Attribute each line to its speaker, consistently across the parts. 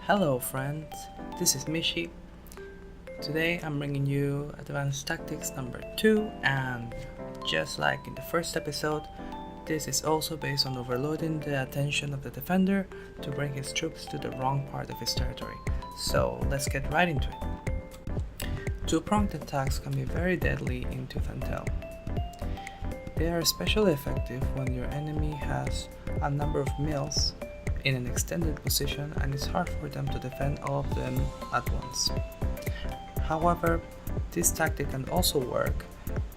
Speaker 1: Hello friends, this is Mishi. Today I'm bringing you Advanced Tactics number 2, and just like in the first episode, this is also based on overloading the attention of the defender to bring his troops to the wrong part of his territory. So let's get right into it. Two-pronged attacks can be very deadly in Tooth and Tail. They are especially effective when your enemy has a number of mills in an extended position and it's hard for them to defend all of them at once. However, this tactic can also work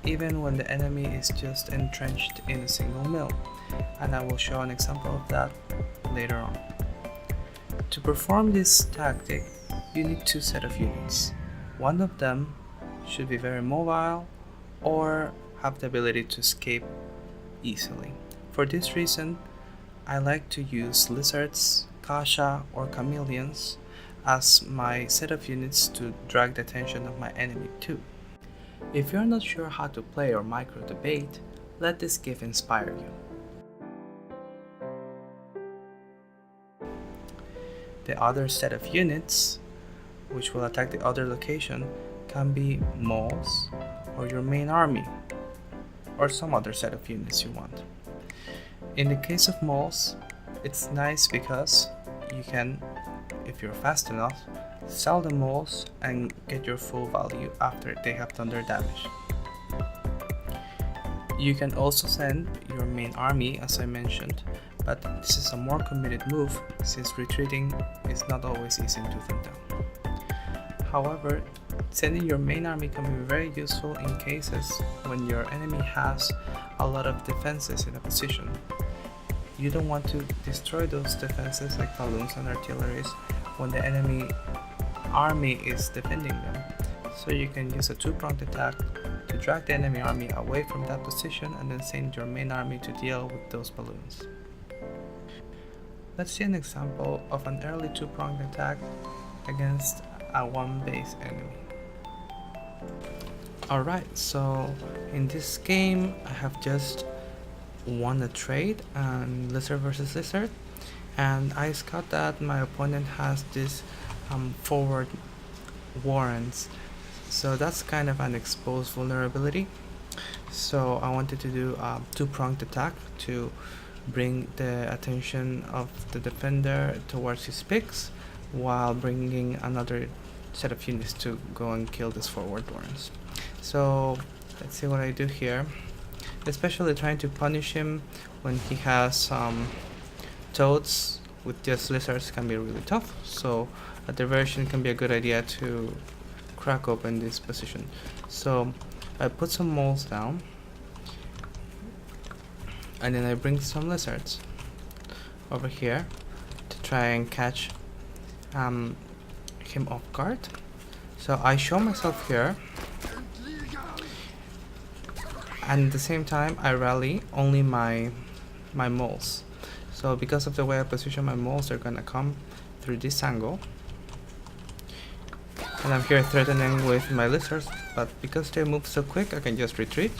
Speaker 1: even when the enemy is just entrenched in a single mill, and I will show an example of that later on. To perform this tactic, you need two sets of units. One of them should be very mobile or have the ability to escape easily. For this reason, I like to use lizards, kasha, or chameleons as my set of units to drag the attention of my enemy to. If you're not sure how to play or micro the bait, let this GIF inspire you. The other set of units, which will attack the other location, can be moles or your main army, or some other set of units you want. In the case of moles, it's nice because you can, if you're fast enough, sell the moles and get your full value after they have done their damage. You can also send your main army, as I mentioned, but this is a more committed move since retreating is not always easy in Tooth and Tail. However, sending your main army can be very useful in cases when your enemy has a lot of defenses in a position. You don't want to destroy those defenses like balloons and artilleries when the enemy army is defending them. So you can use a two-pronged attack to drag the enemy army away from that position and then send your main army to deal with those balloons. Let's see an example of an early two-pronged attack against a one-base enemy. Alright, so in this game I have just won a trade and lizard versus lizard, and I scout that my opponent has this forward warrants, so that's kind of an exposed vulnerability. So I wanted to do a two-pronged attack to bring the attention of the defender towards his picks while bringing another set of units to go and kill this forward warrants. So let's see what I do here. Especially trying to punish him when he has toads with just lizards can be really tough, so a diversion can be a good idea to crack open this position. So I put some moles down and then I bring some lizards over here to try and catch him off guard. So I show myself here, and at the same time I rally only my moles. So because of the way I position my moles, they're gonna come through this angle, and I'm here threatening with my lizards, but because they move so quick I can just retreat.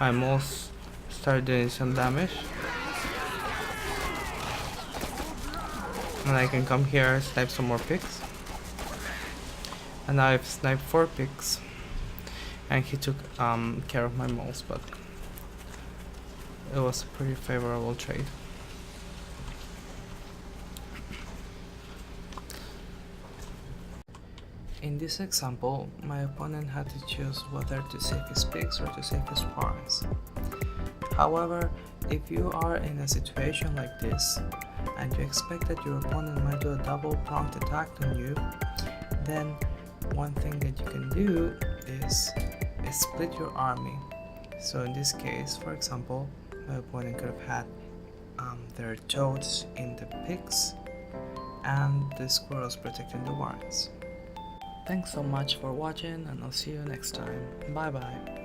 Speaker 1: My moles start doing some damage, and I can come here, snipe some more picks, and now I've sniped 4 picks. And he took care of my moles, but it was a pretty favorable trade. In this example, my opponent had to choose whether to save his picks or to save his pawns. However, if you are in a situation like this and you expect that your opponent might do a double-pronged attack on you, then one thing that you can do is split your army. So in this case, for example, my opponent could have had their toads in the picks and the squirrels protecting the warrants. Thanks so much for watching, and I'll see you next time. Bye bye.